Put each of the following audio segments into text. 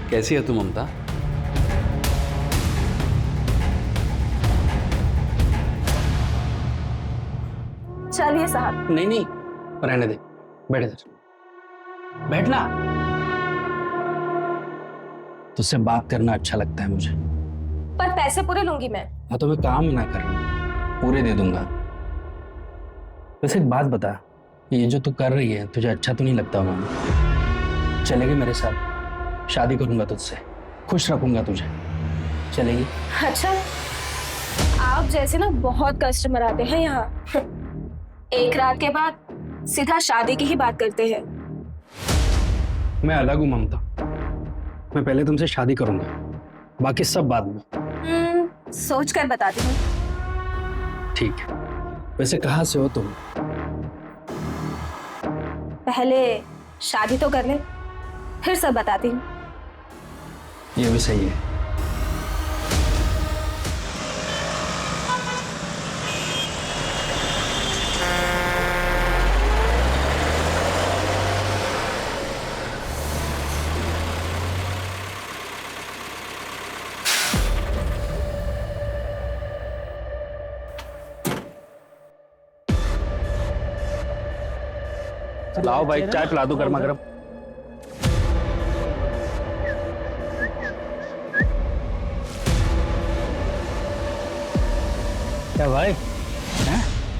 कैसी है तू ममता? चलिए साहब। नहीं नहीं, रहने दे, बैठ इधर, बैठना। तुझसे बात करना अच्छा लगता है मुझे। पर पैसे पूरे लूंगी मैं। हाँ तो मैं काम ना कर रहा हूँ, पूरे दे दूंगा। वैसे एक बात बता, ये जो तू कर रही है तुझे अच्छा तो नहीं लगता? मैं चलेगी मेरे साथ? शादी करूंगा तुझसे, खुश रखूंगा तुझे, चलेगी? अच्छा, आप जैसे ना बहुत कस्टमर आते हैं यहाँ। एक रात के बाद सीधा शादी की ही बात करते हैं। मैं अलग हूँ ममता, मैं पहले तुमसे शादी करूंगा, बाकी सब बाद में। सोच कर बताती हूँ। ठीक है, वैसे कहाँ से हो तुम? पहले शादी तो कर ले, फिर सब बताती हूँ। ये भी सही है। लाओ भाई, चाय पिला दो गर्मा गर्म। क्या भाई,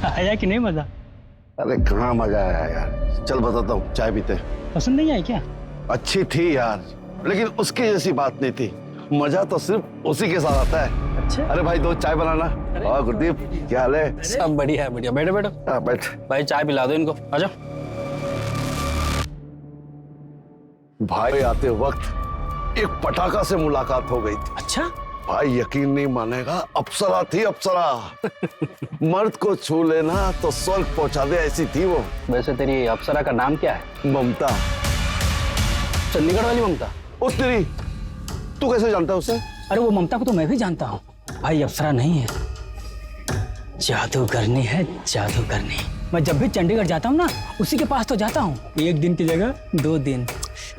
आया कि नहीं मजा? अरे कहाँ मजा आया यार, चल बताता हूँ, चाय पीते हैं। पसंद नहीं आई क्या? अच्छी थी यार, लेकिन उसके जैसी बात नहीं थी। मजा तो सिर्फ उसी के साथ आता है। अच्छा। अरे भाई दो चाय बनाना। और गुरदीप क्या हाल है? सब बढ़िया है, बढ़िया। बैठो बैठो। हाँ बैठ। भाई चाय पिला दो इनको, आ जाओ। भाई आते वक्त एक पटाखा से मुलाकात हो गई थी। अच्छा? भाई यकीन नहीं मानेगा, अप्सरा थी अप्सरा। मर्द को छू लेना तो स्वर्ग पहुंचा दे ऐसी थी वो। वैसे तेरी अप्सरा का नाम क्या है? ममता। चंडीगढ़ वाली ममता? उस तेरी, तू कैसे जानता है उसे? अरे वो ममता को तो मैं भी जानता हूँ भाई, अप्सरा नहीं है, जादूगरनी है, जादूगरनी। मैं जब भी चंडीगढ़ जाता हूँ ना, उसी के पास तो जाता हूँ। एक दिन की जगह 2 दिन,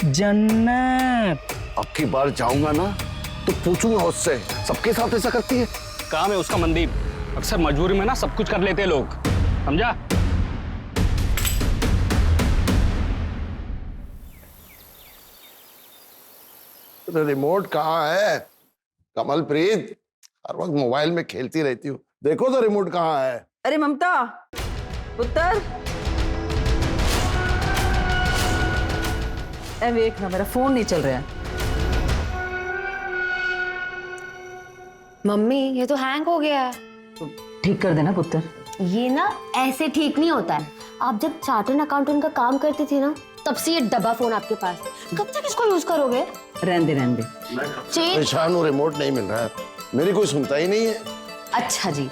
जन्नत। अब की बार जाऊंगा ना तो पूछूंगा उससे, सबके साथ ऐसा करती है? काम है उसका मनदीप, अक्सर मजबूरी में ना सब कुछ कर लेते हैं लोग, समझा? रिमोट कहाँ है? कमलप्रीत, हर वक्त मोबाइल में खेलती रहती हूँ, देखो तो रिमोट कहाँ है? अरे ममता, पुत्र, ए देख ना, मेरा फोन नहीं चल रहा है। मम्मी ये तो हैंग हो गया है। ठीक कर देना पुत्र। ये ना ऐसे ठीक नहीं होता है। आप जब चार्टर्ड अकाउंटेंट का काम करती थी ना, तब से ये डब्बा फोन आपके पास। कब तक इसको यूज करोगे? रहने दे, रहने दे। परेशान हूँ, रिमोट नहीं मिल रहा है, मेरी कोई सुनता ही नहीं है। अच्छा जी,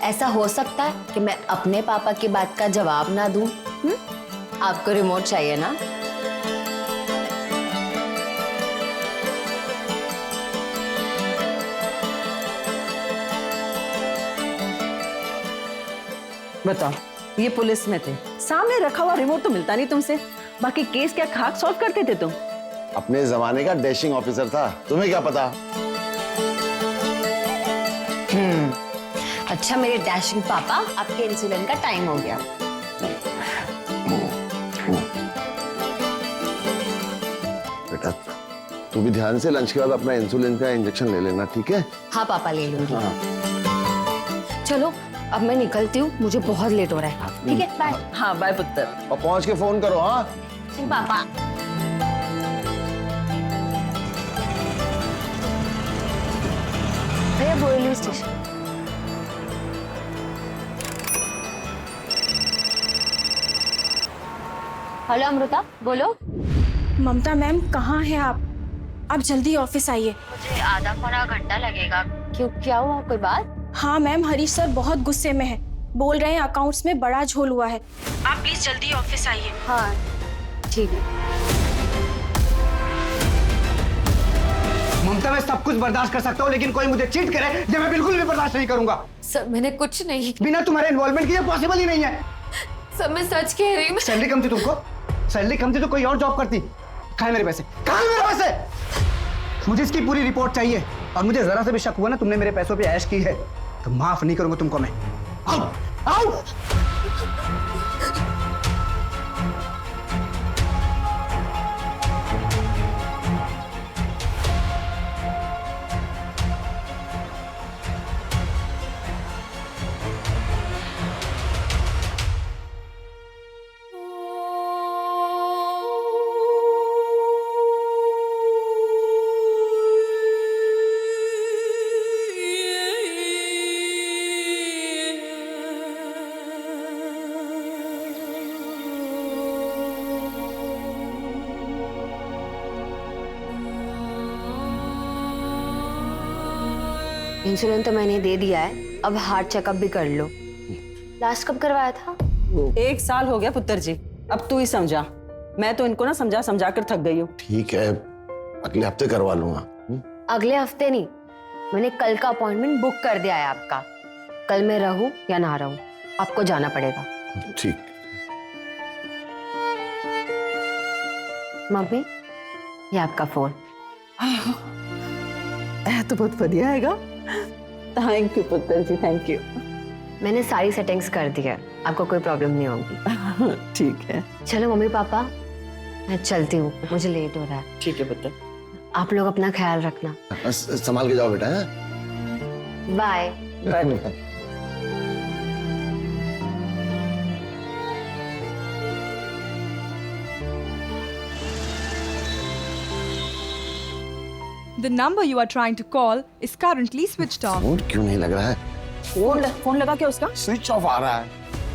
ऐसा हो सकता है कि मैं अपने पापा की बात का जवाब ना दूं? आपको रिमोट चाहिए ना? बताओ, ये पुलिस में थे, सामने रखा हुआ रिमोट तो मिलता नहीं तुमसे, बाकी केस क्या खाक सॉल्व करते थे तुम? अपने जमाने का डैशिंग ऑफिसर था, तुम्हें क्या पता? अच्छा मेरे डैशिंग पापा, आपके इंसुलिन का टाइम हो गया। बेटा तू भी ध्यान से लंच के बाद अपना इंसुलिन का इंजेक्शन ले लेना, ठीक है? हाँ पापा ले लूंगी। चलो अब मैं निकलती हूँ, मुझे बहुत लेट हो रहा है। ठीक है, बाय। हाँ बाय पुत्र। और पहुंच के फोन करो। हाँ पापा। भैया बोरिवली स्टेशन। हेलो अमृता, बोलो। ममता मैम कहाँ हैं आप? आप जल्दी ऑफिस आइए। मुझे आधा पौना घंटा लगेगा। क्यों, क्या हुआ, कोई बात? हाँ मैम, हरीश सर बहुत गुस्से में हैं। बोल रहे हैं अकाउंट्स में बड़ा झोल हुआ है। आप प्लीज जल्दी ऑफिस आइए। हाँ ठीक है। ममता मैं सब कुछ बर्दाश्त कर सकता हूँ, लेकिन कोई मुझे चीट करे ये मैं बिल्कुल भी बर्दाश्त नहीं करूंगा। सर मैंने कुछ नहीं। बिना तुम्हारे इन्वॉल्वमेंट के ये पॉसिबल ही नहीं है। सर मैं सच कह रही हूँ। सैलरी कम थी तुमको? सैलरी कम थी तो कोई और जॉब करती। कहाँ है मेरे पैसे? कहाँ है मेरे पैसे? मुझे इसकी पूरी रिपोर्ट चाहिए, और मुझे जरा से भी शक हुआ ना तुमने मेरे पैसों पे ऐश की है तो माफ नहीं करूंगा तुमको मैं। आओ आओ। इंसुलिन तो मैंने दे दिया है, अब हार्ट चेकअप भी कर लो। लास्ट कब करवाया था? 1 साल हो गया पुत्र जी, अब तू ही समझा। मैं तो इनको ना समझा समझा कर थक गई हूँ। ठीक है, अगले हफ्ते करवा लूंगा। अगले हफ्ते नहीं, मैंने कल का अपॉइंटमेंट बुक कर दिया है आपका। कल मैं रहूं या ना रहूं, आपको जाना पड़ेगा। ठीक। मम्मी, ये आपका फोन। तो बहुत बढ़िया हैगा। थैंक यू पुत्र जी, थैंक यू। मैंने सारी सेटिंग्स कर दी है, आपको कोई प्रॉब्लम नहीं होगी। ठीक है। चलो मम्मी पापा, मैं चलती हूँ, मुझे लेट हो रहा है। ठीक है पुत्र। आप लोग अपना ख्याल रखना। संभाल के जाओ बेटा। हाँ? Bye. Bye. The number you are trying to call is currently switched off. Phone क्यों नहीं लग रहा है? फोन लगा क्या उसका? स्विच ऑफ आ रहा है।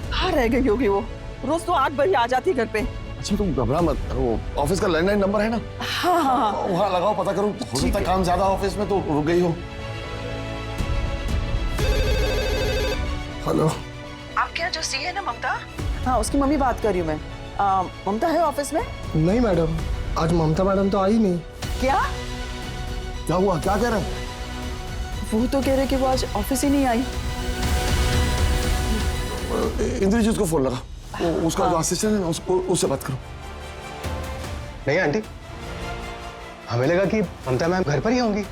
कहाँ रह गई होगी वो? रोज तो 8 बजे आ जाती घर पे। अच्छा तुम घबरा मत, वो ऑफिस का लैंडलाइन नंबर है ना, हाँ। वहाँ लगाओ, पता करो। हो सकता है काम ज्यादा ऑफिस में तो रुक गई हो। हेलो, आपके यहाँ जो सी है ना ममता, हाँ उसकी मम्मी बात कर रही हूँ मैं। ममता है ऑफिस में? नहीं मैडम, आज ममता मैडम तो आई नहीं। क्या? क्या हुआ, क्या कह रहे हैं? वो तो कह रहे कि वो आज ऑफिस ही नहीं आई। इंद्रजीत को फोन लगा, उसका जो असिस्टेंट है ना, उससे बात करो। नहीं आंटी, हमें लगा कि ममता मैम घर पर ही होंगी।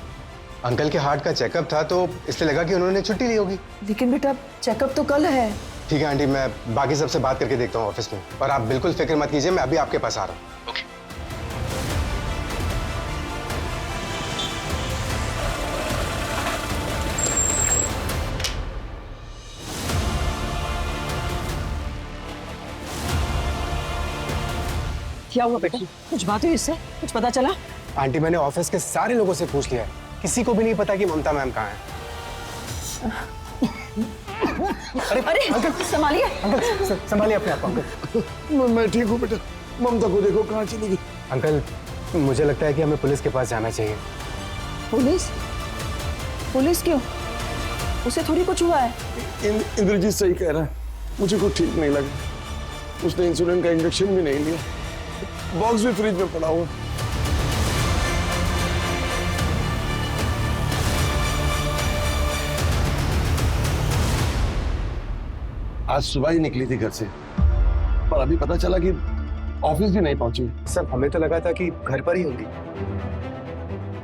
अंकल के हार्ट का चेकअप था तो इसलिए लगा कि उन्होंने छुट्टी ली होगी। लेकिन बेटा चेकअप तो कल है। ठीक है आंटी, मैं बाकी सबसे बात करके देखता हूँ ऑफिस में, और आप बिल्कुल फिक्र मत कीजिए, मैं अभी आपके पास आ रहा हूँ। क्या हुआ बेटा? कुछ बात हुई इससे? कुछ पता चला? आंटी मैंने ऑफिस के सारे लोगों से पूछ लिया है, किसी को भी नहीं पता कि ममता मैम कहाँ है। अरे अंकल संभालिए। अंकल संभालिए अपने आप को। अंकल मैं ठीक हूँ बेटा, ममता को देखो कहाँ चली गई। अंकल मुझे लगता है कि हमें पुलिस के पास जाना चाहिए। पुलिस? पुलिस क्यों? उसे थोड़ी कुछ हुआ है। इंद्रजीत सही कह रहा है, मुझे कुछ ठीक नहीं लगा। उसने इंसुलिन का इंजेक्शन भी नहीं लिया, बॉक्स भी फ्रिज में पड़ा हुआ। आज सुबह ही निकली थी घर से, पर अभी पता चला कि ऑफिस भी नहीं पहुंची। सर हमें तो लगा था कि घर पर ही होगी।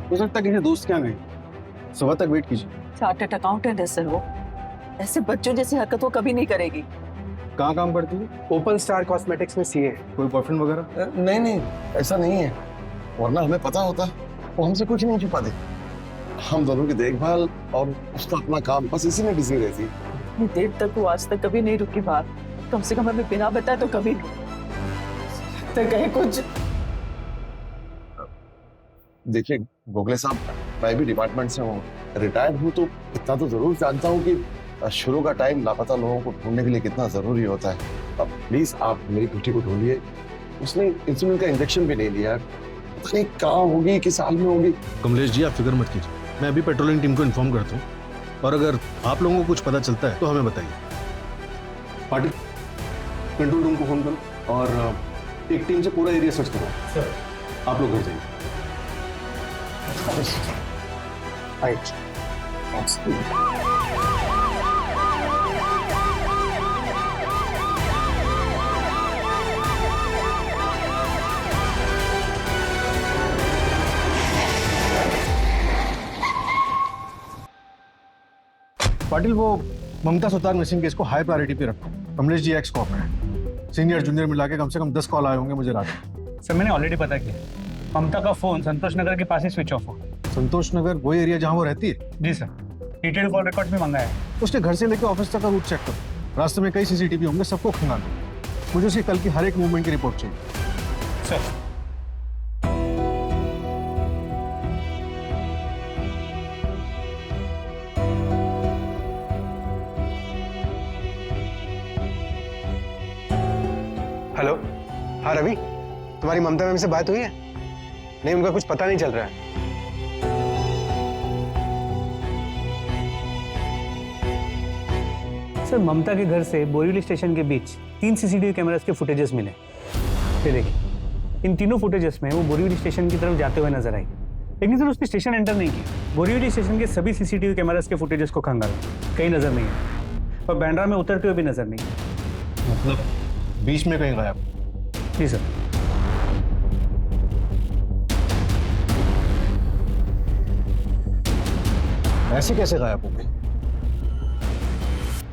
हो सकता है किसी दोस्त के यहाँ गई, सुबह तक वेट कीजिए। चार्टर्ड अकाउंटेंट है सर वो, ऐसे बच्चों जैसी हरकत वो कभी नहीं करेगी। कहाँ काम करती है? ओपन स्टार कॉस्मेटिक्स में सीए। कोई बॉयफ्रेंड वगैरह? नहीं नहीं, ऐसा नहीं है, वरना हमें पता होता, वो हमसे कुछ नहीं छुपा दे। हम दोनों की देखभाल और उसका अपना काम, बस इसी में बिजी रहती है। इतनी देर तक वो आज तक कभी नहीं रुकी बात, कम से कम हमें बिना बताए तो कभी नहीं। तो कहीं कुछ। देखिए गोखले साहब, मैं भी डिपार्टमेंट से हूँ, रिटायर्ड हूँ, तो इतना तो जरूर जानता हूँ कि शुरू का टाइम लापता लोगों को ढूंढने के लिए कितना जरूरी होता है। अब प्लीज आप मेरी बेटी को ढूंढिए, उसने इंसुलिन का इंजेक्शन भी नहीं लिया, पता नहीं कहाँ होगी, किस हाल में होगी। कमलेश जी आप फिक्र मत कीजिए, मैं अभी पेट्रोलिंग टीम को इन्फॉर्म करता हूँ, और अगर आप लोगों को कुछ पता चलता है तो हमें बताइए। पाटिल, कंट्रोल रूम को फोन करो और एक टीम से पूरा एरिया सर्च करो। सर आप लोग घर जाइए। पाटिल वो ममता सुतार मिसिंग केस को हाई प्रायोरिटी पे रखो। कमलेश जी एक्स कॉप है, सीनियर जूनियर मिला के कम से कम 10 कॉल आए होंगे मुझे रात में। सर मैंने ऑलरेडी पता किया, ममता का फोन संतोष नगर के पास ही स्विच ऑफ हो। संतोष नगर वही एरिया जहाँ वो रहती है? जी सर, डिटेल कॉल रिकॉर्ड भी मंगाया है। उसके घर से लेकर ऑफिस तक का रूट चेक करो। रास्ते में कई सीसीटीवी होंगे, सबको खंगालो। मुझे उसकी कल की हर एक मूवमेंट की रिपोर्ट चाहिए। सर हेलो, हाँ रवि, तुम्हारी ममता मैम से बात हुई है? नहीं, उनका कुछ पता नहीं चल रहा है। सर ममता के घर से बोरीवली स्टेशन के बीच 3 सीसीटीवी कैमरास के फुटेजेस मिले। ये देखिए, इन तीनों फुटेजेस में वो बोरीवली स्टेशन की तरफ जाते हुए नजर आई, लेकिन सर उसने स्टेशन एंटर नहीं किया। बोरीवली स्टेशन के सभी सीसीटीवी कैमरास के फुटेजेस को खंगाला, कहीं नजर नहीं है, और बैंड्रा में उतरते हुए भी नजर नहीं है। मतलब बीच में कहीं गायब? जी सर। ऐसे कैसे गायब हो गए?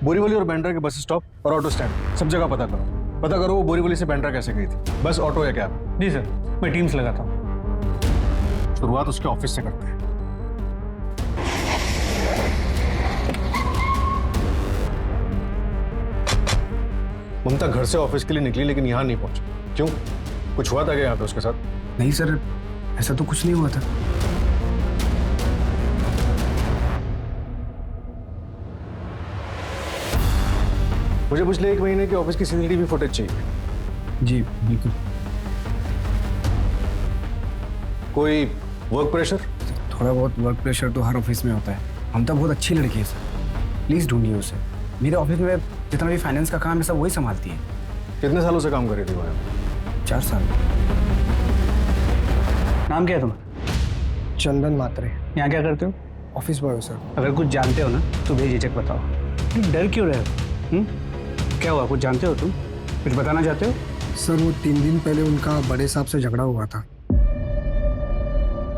बोरीवली और बैंड्रा के बस स्टॉप और ऑटो स्टैंड सब जगह पता करो वो बोरीवली से बैंड्रा कैसे गई थी, बस ऑटो या कैब? जी सर, मैं टीम्स लगाता हूँ। शुरुआत उसके ऑफिस से करते हैं। ममता घर से ऑफिस के लिए निकली लेकिन यहाँ नहीं पहुंची, क्यों? कुछ हुआ था क्या यहाँ पे उसके साथ? नहीं सर, ऐसा तो कुछ नहीं हुआ था। मुझे पिछले 1 महीने के ऑफिस की सीसीटीवी फुटेज चाहिए। जी बिल्कुल। कोई वर्क प्रेशर? थोड़ा बहुत वर्क प्रेशर तो हर ऑफिस में होता है। हम तो बहुत अच्छी लड़की है सर, प्लीज ढूंढिए उसे। मेरे ऑफिस में जितना भी फाइनेंस का काम है सब वही संभालती है। कितने सालों से काम कर रही थी वो? 4 साल। नाम क्या है तुम्हारा? चंदन मात्रे। यहाँ क्या करते हो? ऑफिस बॉय हो सर। अगर कुछ जानते हो ना तो बेझिझक बताओ। तुम डर क्यों रहे हो? क्या हुआ, कुछ जानते हो तुम? कुछ बताना चाहते हो? सर वो 3 दिन पहले उनका बड़े साहब से झगड़ा हुआ था।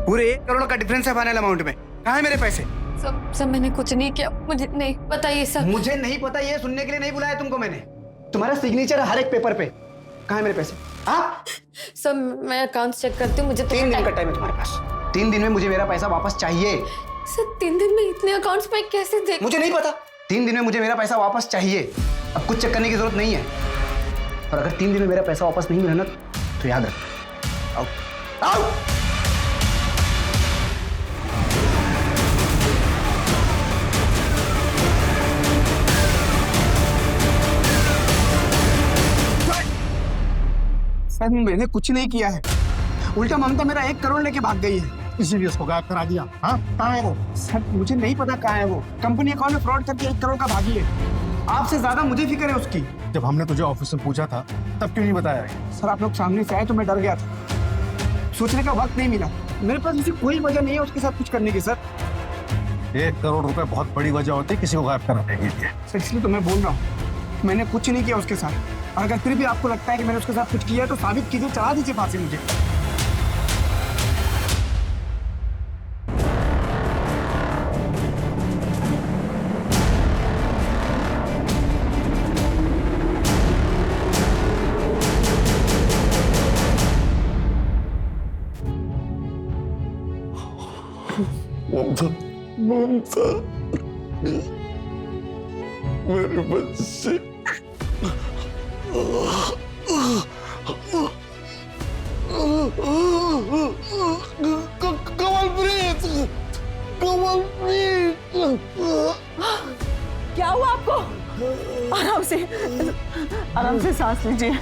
पूरे 1 करोड़ का डिफरेंस है फाइनल अमाउंट में। कहाँ है मेरे पैसे? सब मैंने कुछ नहीं किया, मुझे नहीं पता ये सब। मुझे नहीं पता, ये सुनने के लिए नहीं बुलाया तुमको मैंने। तुम्हारा सिग्नेचर है हर एक पेपर पे। कहाँ है मेरे पैसे? हाँ सब मैं अकाउंट चेक करती हूँ, मुझे 3 दिन का टाइम है तुम्हारे पास। 3 दिन में मुझे मेरा पैसा वापस चाहिए। सर 3 दिन में इतने अकाउंट्स में कैसे देख? मुझे नहीं पता। 3 दिन में मुझे मेरा पैसा वापस चाहिए। अब कुछ चेक करने की जरूरत नहीं है। और अगर 3 दिन में मेरा पैसा वापस नहीं मिला ना तो याद रख। आओ आओ। सर मैंने कुछ नहीं किया है, उल्टा ममता मेरा 1 करोड़ लेके भाग गई है। इसीलिए उसको गायब करा दिया। हाँ, कहाँ है वो? सर मुझे नहीं पता कहाँ है वो। कंपनी अकाउंट में फ्रॉड करके 1 करोड़ का भागी है। आपसे ज्यादा मुझे फिक्र है उसकी। जब हमने तुझे ऑफिस में पूछा था तब क्यों नहीं बताया? सर आप लोग सामने से आए तो मैं डर गया था, सोचने का वक्त नहीं मिला। मेरे पास ऐसी कोई वजह नहीं है उसके साथ कुछ करने की। सर 1 करोड़ रुपए बहुत बड़ी वजह होती है किसी को गायब कराने के लिए। सर इसलिए तो मैं बोल रहा हूँ मैंने कुछ नहीं किया उसके साथ। और अगर फिर भी आपको लगता है कि मैंने उसके साथ कुछ किया तो साबित कीजिए, चढ़ा दीजिए फांसी मुझे। ममता मेरे बच्चे। कमलप्रीत, कमलप्रीत। क्या हुआ आपको? आराम से सांस लीजिए।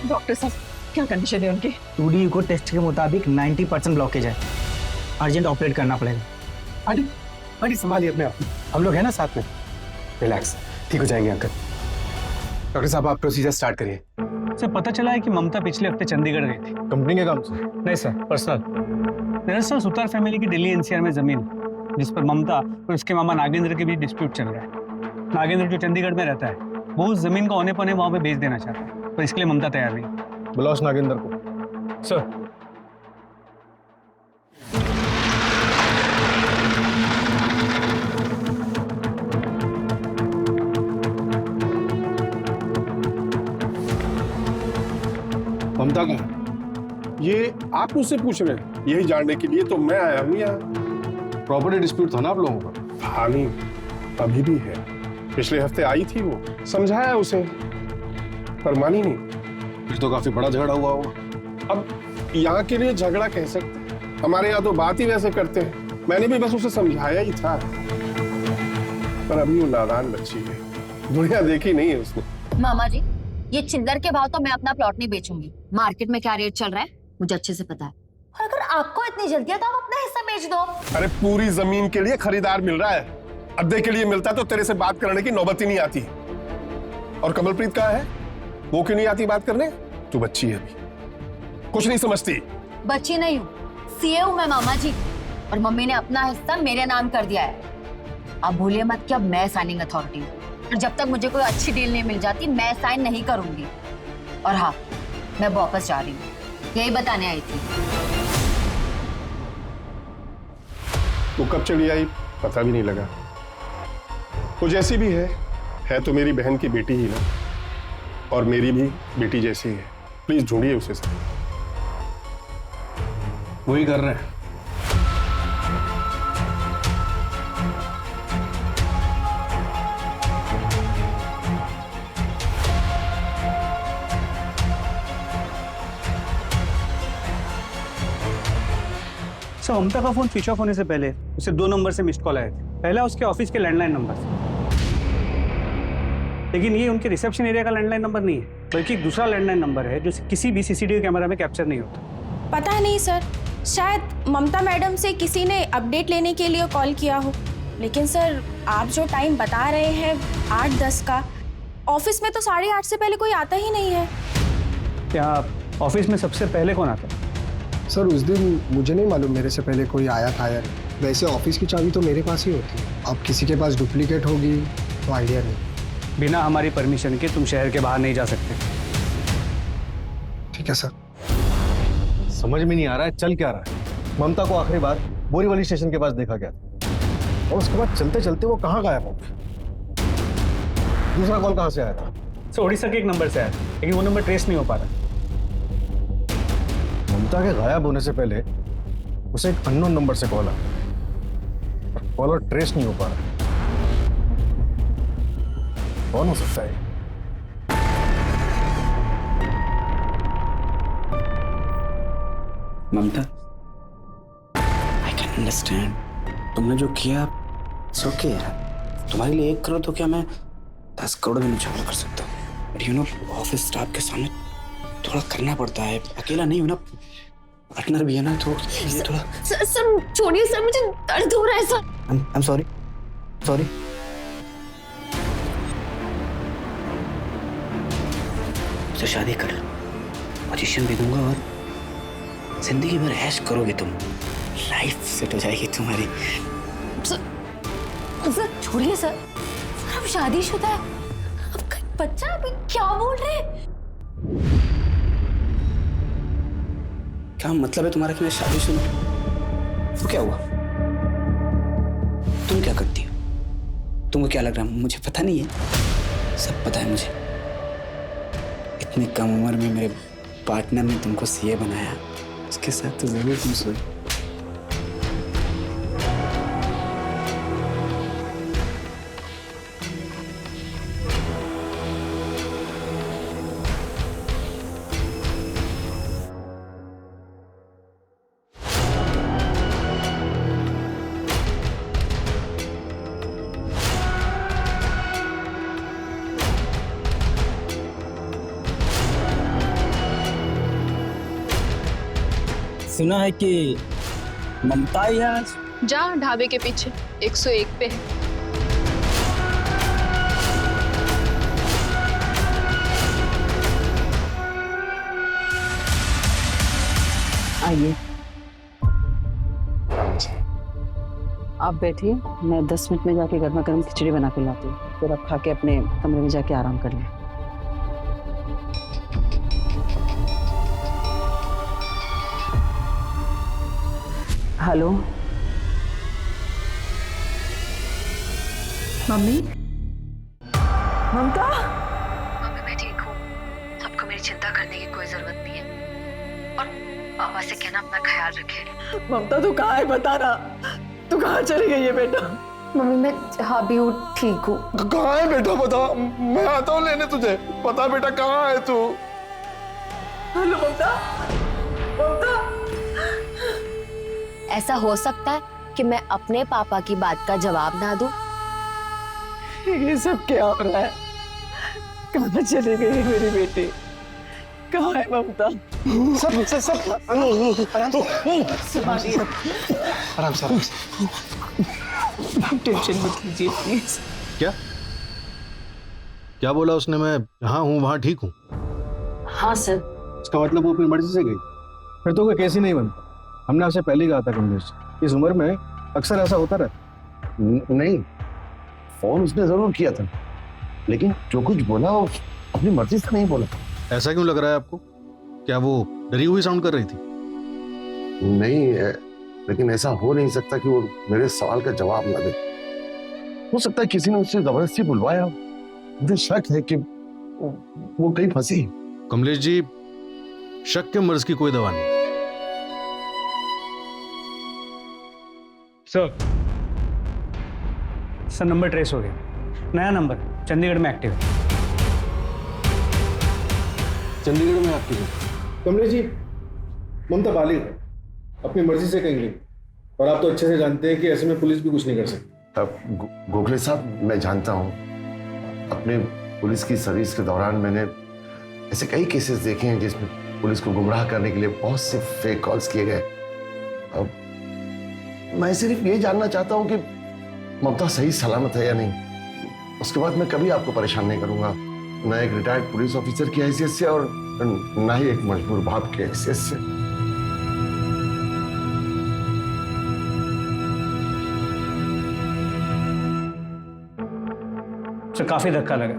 डॉक्टर साहब क्या कंडीशन है उनकी? 2D को टेस्ट के मुताबिक 90% ब्लॉकेज है, अर्जेंट ऑपरेट करना पड़ेगा। आंटी संभालिए अपने आप, हम लोग हैं ना साथ में। रिलैक्स, ठीक हो जाएंगे अंकल। डॉक्टर साहब आप प्रोसीजर स्टार्ट करिए। सर पता चला है कि ममता पिछले हफ्ते चंडीगढ़ गई थी। कंपनी के काम से? नहीं सर, पर्सनल। दरअसल सुतार फैमिली की दिल्ली NCR में जमीन है। जिस पर ममता और उसके मामा नागेंद्र के बीच डिस्प्यूट चल रहा है। नागेंद्र जो चंडीगढ़ में रहता है वो उस जमीन को औने पौने वहां पे बेच देना चाहता है, पर इसके लिए ममता तैयार नहीं। बुलाओ उस नागेंद्र को। सर। ममता का ये आप मुझसे पूछ रहे हैं? यही जानने के लिए तो मैं आया हूँ यहाँ। प्रॉपर्टी डिस्प्यूट था ना आप लोगों का? हाँ नहीं, अभी भी है। पिछले हफ्ते आई थी वो, समझाया उसे पर मानी नहीं। फिर तो काफी बड़ा झगड़ा हुआ होगा। अब यहाँ के लिए झगड़ा कह सकते हैं, हमारे यहाँ तो बात ही वैसे करते हैं। मैंने भी बस उसे समझाया ही था, पर अभी वो नादान बच्ची है, दुनिया देखी नहीं है उसने। मामा जी, ये चिल्लर के भाव तो मैं अपना प्लॉट नहीं बेचूंगी। मार्केट में क्या रेट चल रहा है मुझे अच्छे से पता है, और अगर आपको इतनी जल्दी है तो आप अपना हिस्सा बेच दो। अरे पूरी जमीन के लिए खरीदार मिल रहा है, अद्दे के लिए मिलता तो तेरे से बात करने की नौबत ही नहीं आती। और कमलप्रीत कहाँ है? वो क्यों नहीं आती बात करने? तू बच्ची है अभी, कुछ नहीं समझती। बच्ची नहीं हूँ, सीए हूँ मैं मामा जी, और मम्मी ने अपना हिस्सा मेरे नाम कर दिया है। आप भूलिए मत कि अब मैं साइनिंग अथॉरिटी हूँ, और जब तक मुझे कोई अच्छी डील नहीं मिल जाती मैं साइन नहीं करूंगी। और हाँ, मैं वापस जा रही हूँ, यही बताने आई थी। वो कब चली आई पता भी नहीं लगा। वो जैसी भी है तो मेरी बहन की बेटी ही ना, और मेरी भी बेटी जैसी है। प्लीज ढूंढिए उसे सब। वही कर रहे हैं। सर, ममता का फोन स्विच ऑफ होने से पहले उसे 2 नंबर से मिस्ड कॉल आए थे। पहला उसके ऑफिस के लैंडलाइन नंबर से, लेकिन ये उनके रिसेप्शन एरिया का लैंडलाइन नंबर नहीं है, बल्कि एक दूसरा लैंडलाइन नंबर है जो किसी भी सीसीटीवी कैमरा में कैप्चर नहीं होता। पता नहीं सर, शायद ममता मैडम से किसी ने अपडेट लेने के लिए कॉल किया हो। लेकिन सर, आप जो टाइम बता रहे हैं 8:10 का, ऑफिस में तो 8:30 से पहले कोई आता ही नहीं है। क्या ऑफिस में सबसे पहले कौन आता है? सर, उस दिन मुझे नहीं मालूम मेरे से पहले कोई आया था या नहीं। वैसे ऑफिस की चाबी तो मेरे पास ही होती है। अब किसी के पास डुप्लीकेट होगी तो आइडिया नहीं। बिना हमारी परमिशन के तुम शहर के बाहर नहीं जा सकते। ठीक है सर। समझ में नहीं आ रहा है चल क्या रहा है। ममता को आखिरी बार बोरीवली स्टेशन के पास देखा गया था, और उसके बाद चलते चलते वो कहाँ गायब हो गया? दूसरा कॉल कहाँ से आया था? सर, उड़ीसा के एक नंबर से आया, लेकिन वो नंबर ट्रेस नहीं हो पा रहा। ममता के गायब होने से पहले उसे एक अननोन नंबर से कॉल आया, और कॉलर ट्रेस नहीं हो पा रहा। कौन हो सकता है? ममता, आई कैन अंडरस्टैंड तुमने जो किया। इट्स ओके यार, तुम्हारे लिए 1 करोड़ तो क्या मैं 10 करोड़ में झगड़ा कर सकता हूँ। But you know, office staff के सामने थोड़ा करना पड़ता है। अकेला नहीं हूं ना, पार्टनर भी है ना, तो ये थोड़ा। सर छोड़िए सर, मुझे दर्द हो रहा है सर। I am sorry. तो शादी कर, पोजीशन भी दूंगा और जिंदगी भर ऐश करोगे तुम। लाइफ सेट हो जाएगी तुम्हारी। सर छोड़िए सर, अब शादीशुदा है, आपका बच्चा। अभी क्या बोल रहे हैं? क्या मतलब है तुम्हारा कि मैं शादीशुदा? तो क्या हुआ? तुम क्या करती हो? तुमको क्या लग रहा है मुझे पता नहीं है? सब पता है मुझे। इतनी कम उम्र में मेरे पार्टनर ने तुमको सीए बनाया, उसके साथ तो जरूर तुम सोई। सुना है कि ममता यहाँ जहाँ ढाबे के पीछे 101 पे है। आइए। आप बैठिए, मैं 10 मिनट में जाके गर्मा गर्म खिचड़ी बना के लाती हूँ, फिर आप खा के अपने कमरे में जाके आराम कर लें। Hello mummy. ममता, मम्मी मैं ठीक हूँ, आपको मेरी चिंता करने की कोई जरूरत नहीं है, और पापा से कहना अपना ख्याल रखे। ममता तू कहाँ है, बता ना, तू कहाँ चली गई है बेटा? मम्मी मैं जहाँ भी हूँ ठीक हूँ। कहाँ है बेटा बता, मैं आता हूँ लेने तुझे। बता बेटा कहाँ है तू? हेलो ममता, ममता। ऐसा हो सकता है कि मैं अपने पापा की बात का जवाब ना दूं? ये सब क्या हो रहा है? कहाँ चली गई मेरी बेटी? कहाँ है ममता? सब आराम से टेंशन मत लीजिए प्लीज। क्या बोला उसने? मैं जहाँ हूँ वहाँ ठीक हूँ? हाँ सर। इसका मतलब वो अपनी मर्जी से गई? फिर तो कोई केस ही नहीं बनता। हमने आपसे पहले ही कहा था कमलेश, इस उम्र में अक्सर ऐसा होता रहता। नहीं, फोन उसने जरूर किया था, लेकिन जो कुछ बोला वो अपनी मर्जी से नहीं बोला। ऐसा क्यों लग रहा है आपको? क्या वो डरी हुई साउंड कर रही थी? नहीं, लेकिन ऐसा हो नहीं सकता कि वो मेरे सवाल का जवाब ना दे। हो सकता है किसी ने उससे जबरदस्ती बुलवाया। मुझे शक है कि वो कहीं फंसी। कमलेश जी, शक के मर्ज की कोई दवा नहीं। सर नंबर ट्रेस हो गया, नया नंबर चंडीगढ़ में एक्टिव है। चंडीगढ़ में एक्टिव है? कमलेश जी, ममता बालिग है, अपनी मर्जी से कहीं गई, और आप तो अच्छे से जानते हैं कि ऐसे में पुलिस भी कुछ नहीं कर सकती। गोखले साहब, मैं जानता हूँ, अपने पुलिस की सर्विस के दौरान मैंने ऐसे कई केसेस देखे हैं जिसमें पुलिस को गुमराह करने के लिए बहुत से फेक कॉल्स किए गए। अब मैं सिर्फ ये जानना चाहता हूँ कि ममता सही सलामत है या नहीं। उसके बाद मैं कभी आपको परेशान नहीं करूंगा, ना एक रिटायर्ड पुलिस ऑफिसर की हैसियत से और ना ही एक मजबूर बाप की हैसियत से। सर काफी धक्का लगा,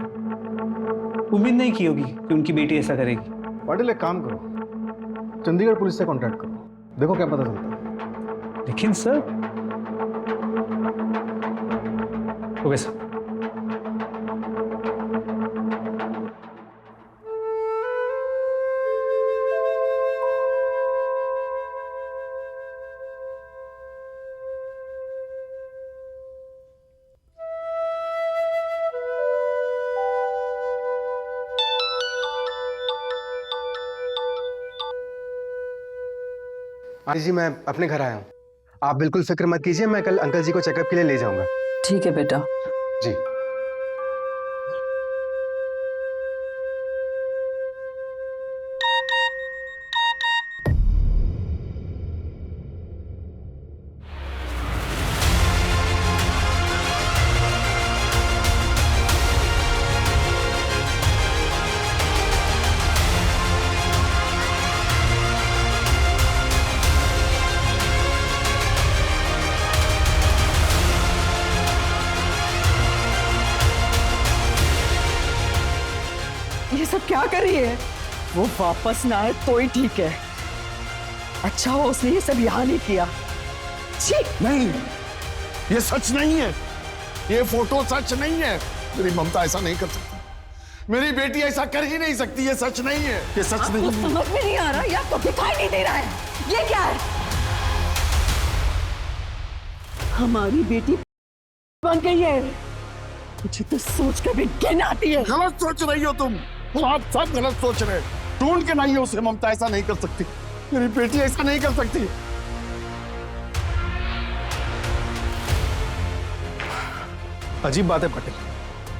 उम्मीद नहीं की होगी कि उनकी बेटी ऐसा करेगी। पाटिल, एक काम करो, चंडीगढ़ पुलिस से कांटेक्ट करो, देखो क्या पता चलता है। लेकिन सर, ओके सर। आंटी जी, मैं अपने घर आया हूँ, आप बिल्कुल फिक्र मत कीजिए, मैं कल अंकल जी को चेकअप के लिए ले जाऊंगा। ठीक है बेटा। जी। ये सब क्या कर रही है? वो वापस ना आए तो ही ठीक है। अच्छा हो उसने ये सब यहाँ नहीं किया। छी! नहीं, ये सच नहीं है, ये फोटो सच नहीं है। मेरी ममता ऐसा नहीं कर सकती, मेरी बेटी ऐसा कर ही नहीं सकती। ये सच नहीं है, ये सच नहीं है। समझ में नहीं आ रहा या तो दिखाई नहीं दे रहा है, ये क्या है? हमारी बेटी बन गई है, मुझे तो सोच कर भी घिन आती है। गलत सोच रही हो तुम, आप सब गलत सोच रहे हैं। ढूंढ के लाइए उसे, ममता ऐसा नहीं कर सकती, मेरी बेटी ऐसा नहीं कर सकती। अजीब बात है पाटिल,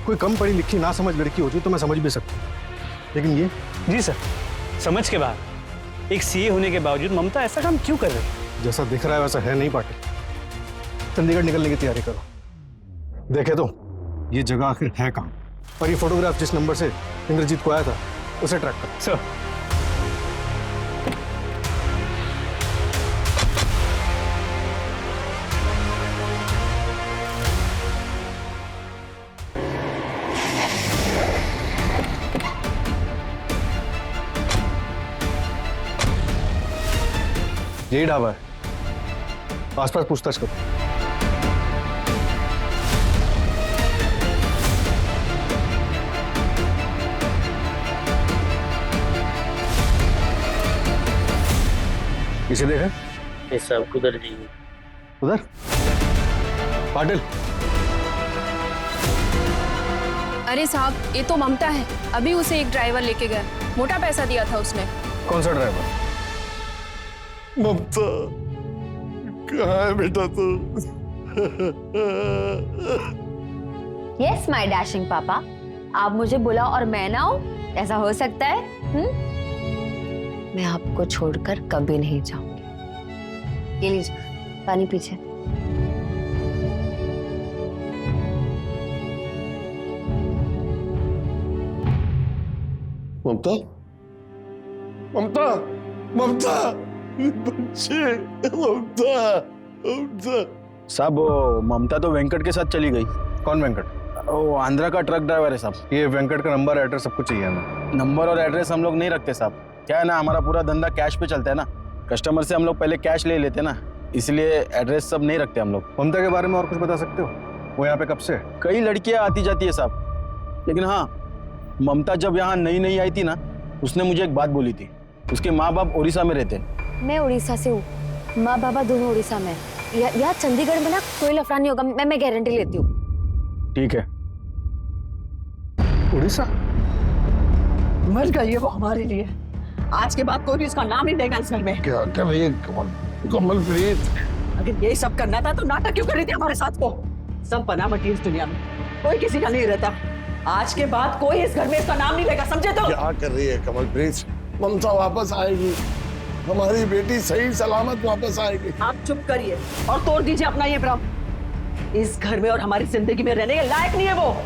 कोई कम पढ़ी लिखी ना समझ लड़की होती तो मैं समझ भी सकता, लेकिन ये। जी सर, समझ के बाद एक सीए होने के बावजूद ममता ऐसा काम क्यों कर रही है? जैसा दिख रहा है वैसा है नहीं पाटिल। चंडीगढ़ निकलने की तैयारी करो, देखे तो ये जगह आखिर है कहाँ, और ये फोटोग्राफ जिस नंबर से इंद्रजीत को आया था उसे ट्रैक करो। सर, यही ढाबा है, आसपास पूछताछ करो। इसे देखा? ये सब उधर जी। उधर? पाटिल, अरे साहब, ये तो ममता है। अभी उसे एक ड्राइवर लेके गया, मोटा पैसा दिया था उसने। कौन सा ड्राइवर? ममता, कहाँ है बेटा तू? यस माय डैशिंग पापा, आप मुझे बुलाओ और मैं ना आऊं, ऐसा हो सकता है? मैं आपको छोड़कर कभी नहीं जाऊंगी। ये लीजिए पानी पीछे। ममता, ममता, ममता, बच्चे, ममता, ममता। साहब वो ममता तो वेंकट के साथ चली गई। कौन वेंकट? वो आंध्रा का ट्रक ड्राइवर है साहब। ये वेंकट का नंबर, एड्रेस सब कुछ चाहिए हमें। नंबर और एड्रेस हम लोग नहीं रखते साहब। क्या है ना, हमारा पूरा धंधा कैश पे चलता है ना। कस्टमर से हम लोग पहले कैश ले लेते ना, इसलिए एड्रेस सब नहीं रखते हम लोग। ममता के बारे में और कुछ बता सकते हो? वो यहाँ पे कब से है? कई लड़कियां आती जाती है साहब, लेकिन हाँ, ममता जब यहाँ नई नई आई थी ना, उसने मुझे एक बात बोली थी। उसके माँ बाप उड़ीसा में रहते हैं। मैं उड़ीसा से हूँ, माँ बाबा दोनों उड़ीसा में। यहाँ चंडीगढ़ में ना कोई लफड़ा नहीं होगा, मैं गारंटी लेती हूँ। ठीक है। उड़ीसा? मर गई है वो हमारे लिए। आज के बाद कोई भी उसका नाम नहीं लेगा इस घर में। क्या कर रही है कमल? कमल प्लीज। अगर यही सब करना था तो नाटक क्यों कर रही थी हमारे साथ? को सब बना बटी इस दुनिया में, कोई किसी का नहीं रहता। आज के बाद कोई इस घर में इसका नाम नहीं लेगा, समझे? तो क्या कर रही है कमल प्लीज? ममता वापस आएगी, हमारी बेटी सही सलामत वापस आएगी। आप चुप करिए और तोड़ दीजिए अपना ये भ्रम। इस घर में और हमारी जिंदगी में रहने के लायक नहीं है वो।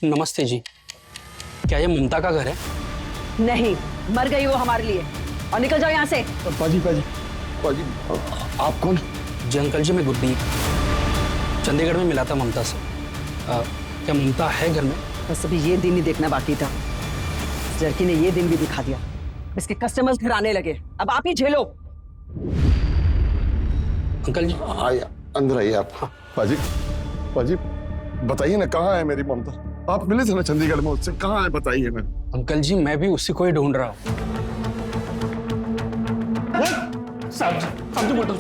नमस्ते जी, क्या ये ममता का घर है? नहीं, मर गई वो हमारे लिए। और निकल जाओ यहाँ से। पाजी, पाजी, पाजी, आप कौन? जी अंकल जी, मैं गुरदीप, चंडीगढ़ में मिला था ममता से। क्या ममता है घर में? बस अभी ये दिन ही देखना बाकी था। इस लड़की ने ये दिन भी दिखा दिया। इसके कस्टमर्स घर आने लगे, अब आप ही झेलो। अंकल जी आइए, अंदर आइए आप। हाँ। पाजी, पाजी, बताइए ना, कहाँ है मेरी ममता? आप मिले थे ना चंडीगढ़ में उससे, कहाँ है बताइए ना। अंकल जी, मैं भी उसी को ही ढूंढ रहा हूँ। साहब जी बोलो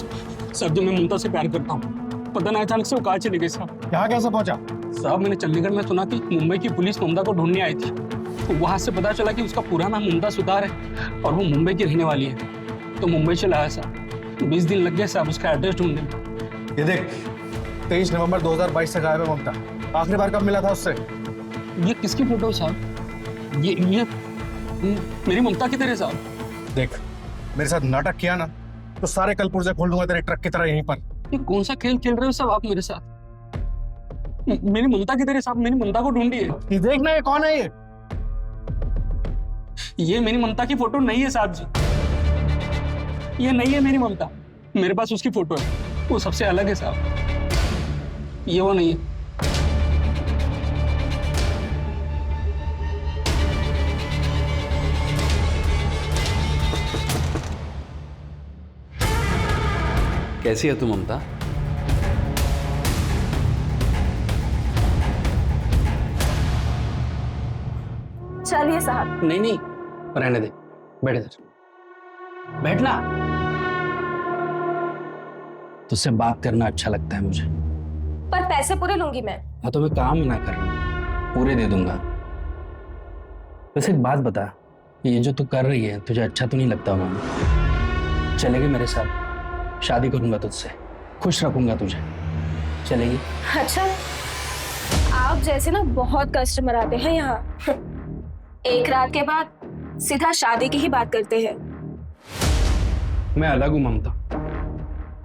साहब जी, मैं ममता से प्यार करता हूँ। पता नहीं अचानक से वो कहाँ चली गई साहब। यहाँ कैसे पहुंचा? साहब, मैंने चंडीगढ़ में सुना कि मुंबई की पुलिस ममता को ढूंढने आई थी, तो वहां से पता चला कि उसका पूरा नाम ममता सुतार है और वो मुंबई की रहने वाली है। तो मुंबई से लाया साहब। 20 दिन लग गए साहब उसका एड्रेस ढूंढने में। ये देख, 23 नवंबर 2022 से गायब है ममता। आखिरी बार कब मिला था उससे? ये किसकी फोटो है साहब? ये मेरी ममता की तरह साहब। देख, मेरे साथ नाटक किया ना तो सारे कल पुर्जे खोल दूंगा तेरे ट्रक की तरह यहीं पर। ये कौन सा खेल खेल रहे हो साहब आप मेरे साथ? मेरी ममता की तरह साहब, मेरी ममता को ढूंढिए। ये देख ना, ये कौन है? ये मेरी ममता की फोटो नहीं है साहब जी। ये नहीं है मेरी ममता। मेरे पास उसकी फोटो है, वो सबसे अलग है साहब। ये वो नहीं है। कैसी है तू ममता? चलिए साहब। नहीं नहीं, रहने दे, बैठ इधर, बैठना। तुझसे बात करना अच्छा लगता है मुझे। पर पैसे पूरे लूंगी मैं। हाँ तो मैं काम ना कर, पूरे दे दूंगा। वैसे एक बात बता, ये जो तू कर रही है तुझे अच्छा तो नहीं लगता? मामा, चलेगी मेरे साथ? शादी करूंगा तुझसे, खुश रखूंगा तुझे, चलेगी? अच्छा, आप जैसे ना बहुत कस्टमर आते हैं यहाँ। एक रात के बाद सीधा शादी की ही बात करते हैं। मैं अलग हूँ ममता,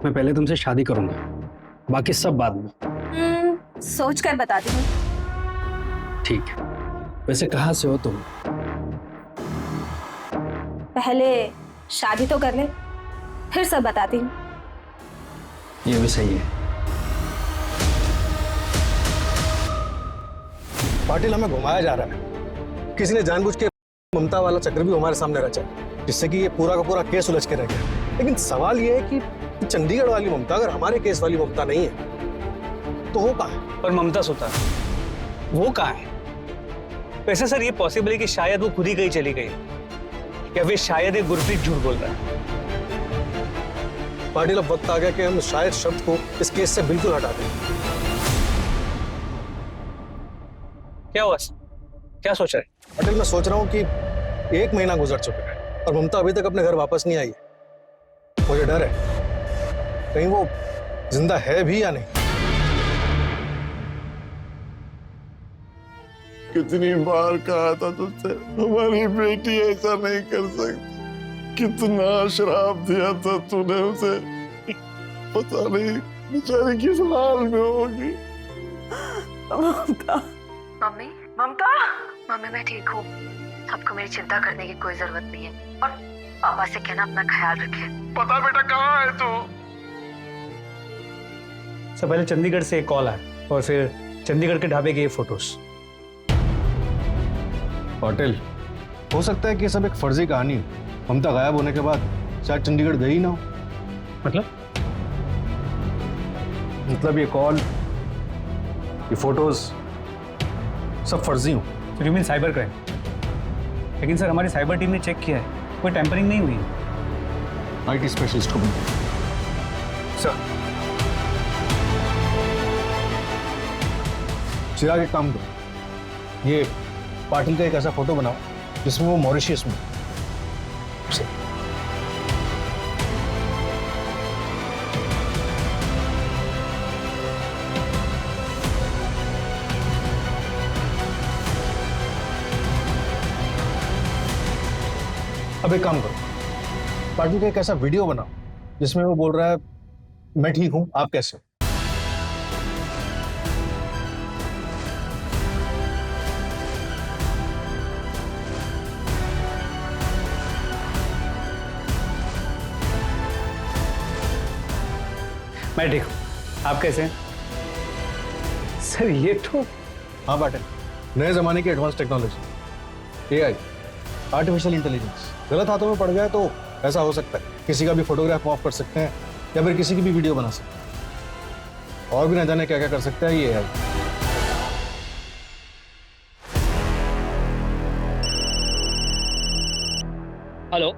मैं पहले तुमसे शादी करूंगा, बाकी सब बाद में। सोच कर बताती हूँ। ठीक है, वैसे कहाँ से हो तुम? पहले शादी तो कर ले, फिर सब बताती हूँ। ये भी सही है। पाटिल, हमें घुमाया जा रहा है। किसी ने जानबूझ के ममता वाला चक्र भी हमारे सामने रचा, जिससे कि ये पूरा का पूरा केस उलझ के रह गया। लेकिन सवाल ये है कि चंडीगढ़ वाली ममता अगर हमारे केस वाली ममता नहीं है तो वो कहाँ है? और ममता सुतार वो कहाँ है? वैसे सर ये पॉसिबल है कि शायद वो खुद ही कहीं चली गई, या फिर शायद एक गुरप्रीत झूठ बोल रहा है। पाटिल, अब वक्त आ गया कि हम शायद शब्द को इस केस से बिल्कुल हटा दें। क्या हुआ? क्या सोच रहे? पाटिल, मैं सोच रहा हूँ कि 1 महीना गुजर चुका है और ममता अभी तक अपने घर वापस नहीं आई है। मुझे डर है कहीं वो जिंदा है भी या नहीं। कितनी बार कहा था तुझसे हमारी बेटी ऐसा नहीं कर सकती, कितना श्राप दिया था तूने उसे, पता नहीं बेचारी किस हाल में होगी। ममता, मम्मी, ममता, मम्मी मैं ठीक हूँ, आपको मेरी चिंता करने की कोई जरूरत नहीं है। और पापा से कहना अपना ख्याल रखे। पता बेटा कहाँ है तू? सब पहले चंडीगढ़ से एक कॉल आया और फिर चंडीगढ़ के ढाबे के ये फोटोज। पाटिल, हो सकता है कि ये सब एक फर्जी कहानी हो। ममता गायब होने के बाद शायद चंडीगढ़ गई ना हो। मतलब ये कॉल, ये फोटोज सब फर्जी हो। तो यू मीन साइबर क्राइम? लेकिन सर हमारी साइबर टीम ने चेक किया है, कोई टेम्परिंग नहीं हुई। IT स्पेशलिस्ट को भी सर। चिराग, एक काम करो, ये पाटिल का एक ऐसा फोटो बनाओ जिसमें वो मॉरिशियस में। अब एक काम करो, पाटिल का एक ऐसा वीडियो बनाओ जिसमें वो बोल रहा है मैं ठीक हूं, आप कैसे हो। मैं ठीक हूँ, आप कैसे हैं? सर ये तो। हाँ पाटिल, नए जमाने की advance technology, AI, artificial intelligence गलत हाथों में पड़ गया तो ऐसा हो सकता है किसी का भी फोटोग्राफ ऑफ कर सकते हैं या फिर किसी की भी वीडियो बना सकते हैं, और भी न जाने क्या क्या कर सकता है ये AI। हेलो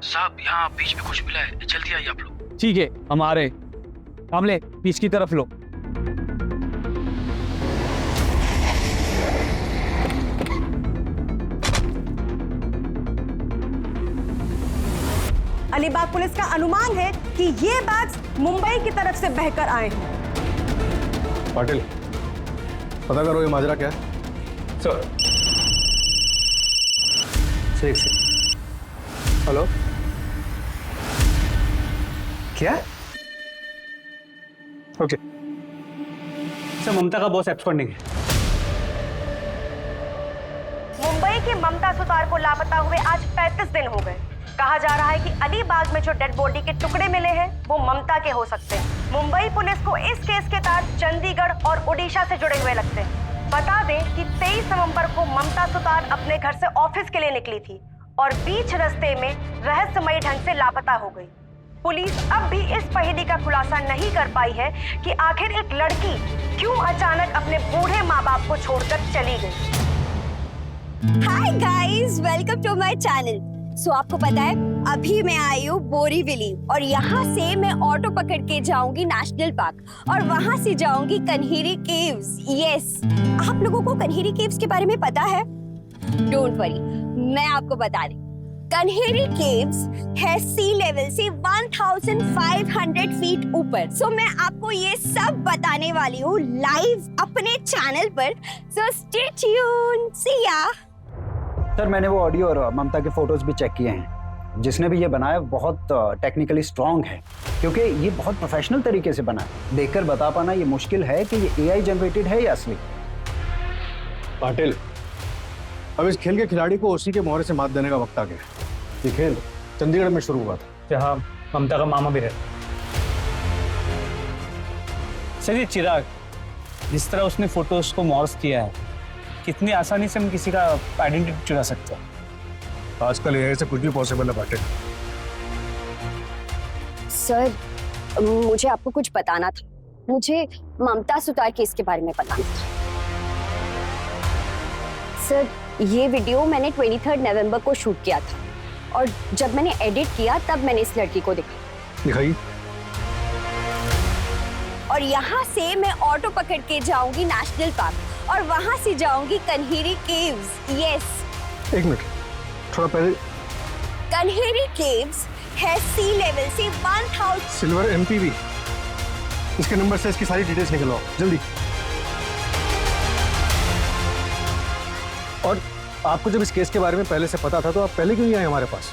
साहब, यहाँ बीच में कुछ मिला है, जल्दी आइए आप लोग। ठीक है, हम आ रहे। कामले, बीच की तरफ लो। अलीबाग पुलिस का अनुमान है कि ये बैग्स मुंबई की तरफ से बहकर आए हैं। पाटिल, पता करो ये माजरा क्या है। सर ठीक से। हेलो, क्या? ओके सर, ममता का बॉस एब्सकॉन्डिंग है। मुंबई की ममता सुतार को लापता हुए आज 35 दिन हो गए। कहा जा रहा है कि अलीबाग में जो डेड बॉडी के टुकड़े मिले हैं वो ममता के हो सकते हैं। मुंबई पुलिस को इस केस के तार चंडीगढ़ और ओडिशा से जुड़े हुए लगते हैं। बता दें कि 23 नवंबर को ममता सुतार अपने घर से ऑफिस के लिए निकली थी और बीच रास्ते में रहस्यमयी ढंग से लापता हो गई। पुलिस अब भी इस पहेली का खुलासा नहीं कर पाई है कि आखिर एक लड़की क्यों अचानक अपने बूढ़े माँ बाप को छोड़कर चली गई। Hi guys, welcome to my channel. So आपको पता है अभी मैं आई हूँ बोरीवली और यहाँ से मैं ऑटो पकड़ के जाऊंगी नेशनल पार्क और वहाँ से जाऊंगी कन्हेरी केव्स। यस, आप लोगों को कन्हेरी केव्स के बारे में पता है? डोंट वरी, मैं आपको बता रही। कन्हेरी केव्स है सी लेवल से 1500 फीट ऊपर। सो मैं आपको ये सब बताने वाली हूँ लाइव अपने चैनल पर। सो स्टे ट्यून्ड, सी या। सर मैंने वो ऑडियो और ममता के फोटोज भी चेक किए हैं। जिसने भी ये बनाया बहुत टेक्निकली स्ट्रांग है, क्योंकि ये बहुत प्रोफेशनल तरीके से बना है। देखकर बता पाना ये मुश्किल है कि ये एआई जनरेटेड है या असली। पाटिल, अब इस खेल के खिलाड़ी को उसी के मोहरे से मात देने का वक्त आ गया। ये खेल चंडीगढ़ में शुरू हुआ था, जहाँ ममता का मामा भी रहता। सर ये चिराग, जिस तरह उसने फोटोज को मॉर्फ किया है, कितनी आसानी से हम किसी का आइडेंटिटी चुरा सकते हैं। आजकल एआई से कुछ भी पॉसिबल है पाटिल। सर मुझे आपको कुछ बताना था। मुझे ममता सुतार केस के बारे में बताना था। सर ये वीडियो मैंने 23 नवंबर को शूट किया था और जब मैंने एडिट किया तब मैंने इस लड़की को दिखाई। और यहाँ से मैं ऑटो पकड़ के जाऊंगी नेशनल पार्क और वहां से जाऊंगी कन्हेरी केव्स। यस। एक मिनट, थोड़ा पहले। कन्हेरी केव्स है सी लेवल से 1000 सिल्वर एमपीवी। इसके नंबर से इसकी सारी डिटेल्स निकलवाओ जल्दी। और आपको जब इस केस के बारे में पहले से पता था तो आप पहले क्यों नहीं आए हमारे पास?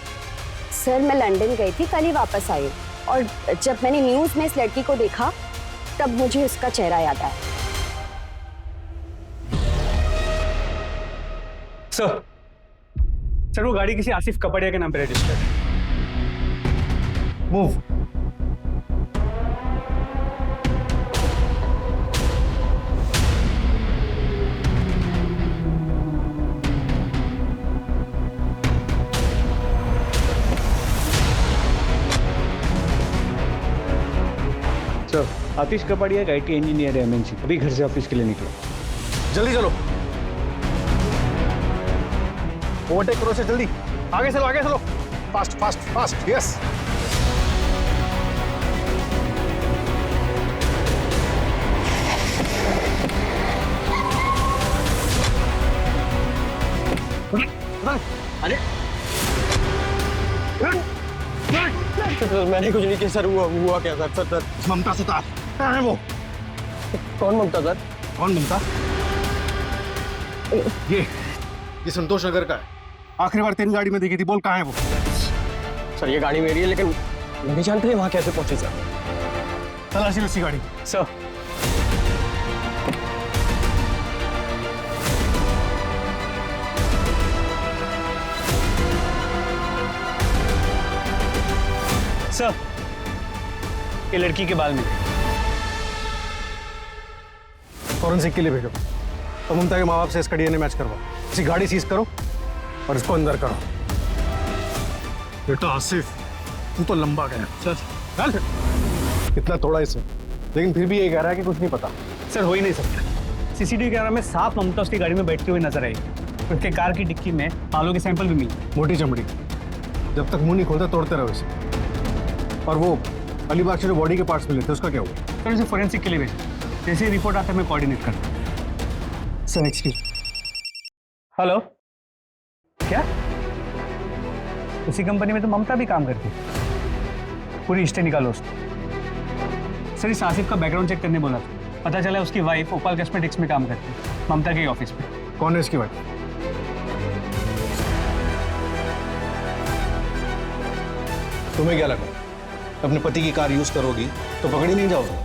सर मैं लंदन गई थी, कल ही वापस आई और जब मैंने न्यूज में इस लड़की को देखा तब मुझे उसका चेहरा याद आया। सर वो गाड़ी किसी आसिफ कपड़िया के नाम पे रजिस्टर्ड है। मूव। सर आतिश कपड़िया एक IT इंजीनियर है MNC, अभी घर से ऑफिस के लिए निकलो। जल्दी चलो, ओवरटेक करो से जल्दी। आगे चलो, आगे चलो, फास्ट फास्ट फास्ट। यस। अरे सर मैंने कुछ नहीं किया सर। हुआ क्या सर? सर ममता सुतार कहाँ है वो? कौन ममता सर? कौन ममता? ये संतोष नगर का है। आखिरी बार तेरी गाड़ी में देखी थी, बोल कहाँ है वो? सर ये गाड़ी मेरी है, लेकिन नहीं जानते वहाँ कैसे पहुंचे सर। तलाशी उसी गाड़ी। सर सर ये लड़की के बाल में फॉरेंसिक के लिए भेजो और ममता के माँ बाप से इसका DNA मैच करवाओ। इसी गाड़ी सीज करो और इसको अंदर करो। बेटा आसिफ, तू तो लंबा गया सर। कितना तोड़ा इसे, लेकिन फिर भी ये कह रहा है कि कुछ नहीं पता। सर हो ही नहीं सकता। CCTV कैमरा में साफ ममता उसकी गाड़ी में बैठती हुई नजर आई। उसके कार की डिक्की में बालों के सैंपल भी मिले। मोटी चमड़ी, जब तक मुंह नहीं खोलता तोड़ते रहो इसे। और वो अलीबाग से जो बॉडी के पार्ट्स मिले थे उसका क्या हुआ? सर इसे फोरेंसिक के लिए भेजा। जैसे ही रिपोर्ट आता है मैं कोऑर्डिनेट करता हूँ। Sir excuse. हेलो, क्या उसी कंपनी में तो ममता भी काम करती है? पूरी हिस्ट्री निकालो उसको। सर इस आसिफ का बैकग्राउंड चेक करने बोला था, पता चला उसकी वाइफ ओपाल कॉस्मेटिक्स में काम करती है, ममता के ऑफिस में। कौन है इसकी वाइफ? तुम्हें क्या लगा अपने पति की कार यूज करोगी तो पकड़ी नहीं जाओगी?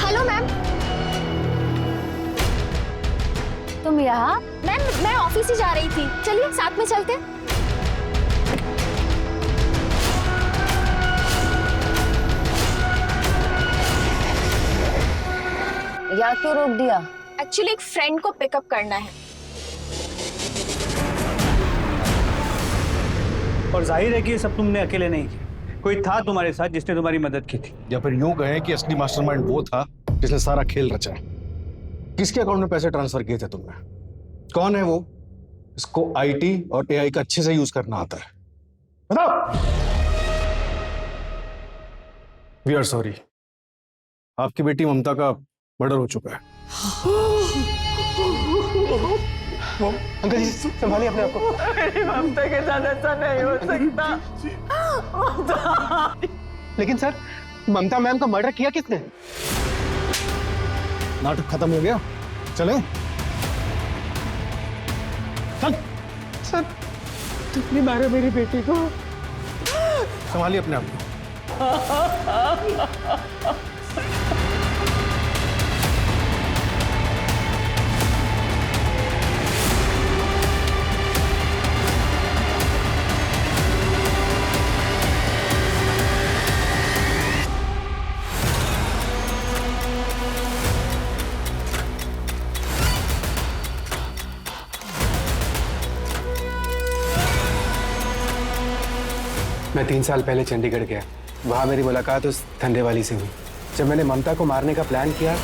Hello ma'am. तुम यहाँ? मैम मैं ऑफिस ही जा रही थी, चलिए साथ में चलते। यहाँ क्यों रोक दिया? एक्चुअली एक फ्रेंड को पिकअप करना है। और जाहिर है कि ये सब तुमने अकेले नहीं किया, कोई था तुम्हारे साथ जिसने तुम्हारी मदद की थी। या फिर यूं कहें कि असली मास्टरमाइंड वो था जिसने सारा खेल रचा। किसके अकाउंट में पैसे ट्रांसफर किए थे तुमने? कौन है वो? इसको IT और AI का अच्छे से यूज करना आता है। बताओ। वी आर सॉरी, आपकी बेटी ममता का मर्डर हो चुका है। अंकल जी संभालिए अपने आप को। मेरी ममता के साथ ऐसा नहीं हो सकता। लेकिन सर, ममता मैम का मर्डर किया किसने? नाटक खत्म हो गया, चले चल। सर तुमने मारा मेरी बेटी को। संभालिए अपने आप को। मैं 3 साल पहले चंडीगढ़ गया। वहाँ मेरी मुलाकात उस धंधे वाली से हुई। जब मैंने ममता को मारने का प्लान किया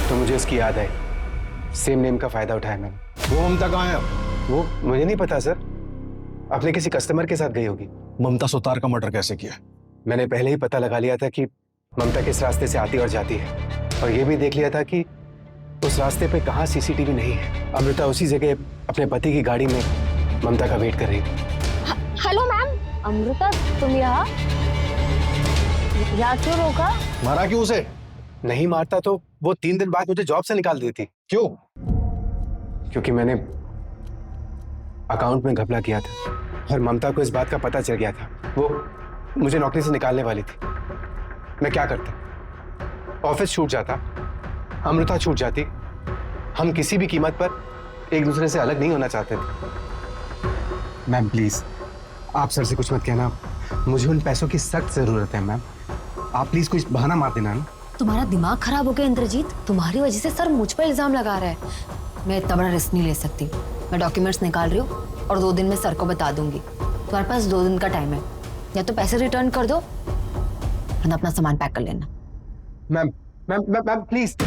तो मुझे उसकी याद आई। सेम नेम का फायदा उठाया मैंने। वो ममता कहाँ है? वो मुझे नहीं पता सर, अपने किसी कस्टमर के साथ गई होगी। ममता सुतार का मर्डर कैसे किया? मैंने पहले ही पता लगा लिया था कि ममता किस रास्ते से आती और जाती है, और ये भी देख लिया था कि उस रास्ते पे कहाँ सीसीटीवी नहीं है। अमृता उसी जगह अपने पति की गाड़ी में ममता का वेट कर रही थी। हेलो मैम, अमृता तुम यहाँ क्यों रोका? मारा क्यों उसे? नहीं मारता तो वो 3 दिन बाद मुझे जॉब से निकाल देती। क्यों? क्योंकि मैंने अकाउंट में घपला किया था और ममता को इस बात का पता चल गया था। वो मुझे नौकरी से निकालने वाली थी। मैं क्या करता? ऑफिस छूट जाता, अमृता छूट जाती। हम किसी भी कीमत पर एक दूसरे से अलग नहीं होना चाहते थे। मैम प्लीज, आप सर से कुछ मत कहना। मुझे उन पैसों की सख्त जरूरत है मैम। आप प्लीज कोई बहाना मार देना ना। तुम्हारा दिमाग खराब हो गया इंद्रजीत। तुम्हारी वजह से सर मुझ पर इल्जाम लगा रहा है। मैं इतना बड़ा रिस्क नहीं ले सकती। मैं डॉक्यूमेंट्स निकाल रही हूँ और 2 दिन में सर को बता दूंगी। तुम्हारे पास 2 दिन का टाइम है, या तो पैसे रिटर्न कर दो वरना अपना सामान पैक कर लेना। Ma'am ma'am ma'am ma'am please.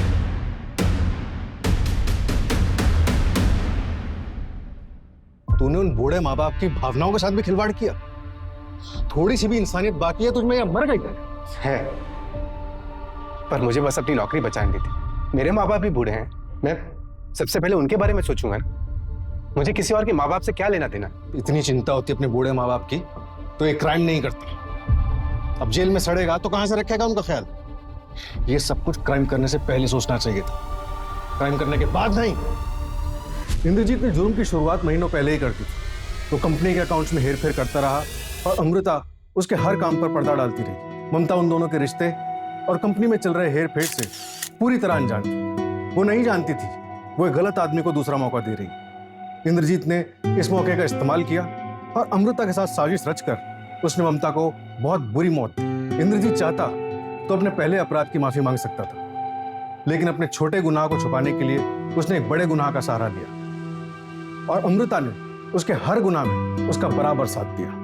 तूने उन बूढ़े माँ बाप की भावनाओं के साथ भी खिलवाड़ किया। थोड़ी सी भी इंसानियत बाकी है तुझमें या मर गई है? पर मुझे बस अपनी नौकरी बचानी थी। मेरे माँ बाप भी बूढ़े हैं, मैं सबसे पहले उनके बारे में सोचूंगा ना। मुझे किसी और के माँ बाप से क्या लेना देना। इतनी चिंता होती है अपने बूढ़े माँ बाप की तो एक क्राइम नहीं करता। अब जेल में सड़ेगा तो कहां से रखेगा उनका ख्याल? ये सब कुछ क्राइम करने से पहले सोचना चाहिए था, क्राइम करने के बाद नहीं। इंद्रजीत ने जुर्म की शुरुआत महीनों पहले ही कर दी थी। तो कंपनी के अकाउंट्स में हेरफेर करता रहा और अमृता उसके हर काम पर पर्दा डालती रही। ममता उन दोनों के रिश्ते और कंपनी में चल रहे हेर फेर से पूरी तरह अनजान थी। वो नहीं जानती थी वो एक गलत आदमी को दूसरा मौका दे रही। इंद्रजीत ने इस मौके का इस्तेमाल किया और अमृता के साथ साजिश रचकर उसने ममता को बहुत बुरी मौत दी। इंद्रजीत चाहता तो अपने पहले अपराध की माफी मांग सकता था, लेकिन अपने छोटे गुनाह को छुपाने के लिए उसने एक बड़े गुनाह का सहारा लिया और अमृता ने उसके हर गुनाह में उसका बराबर साथ दिया।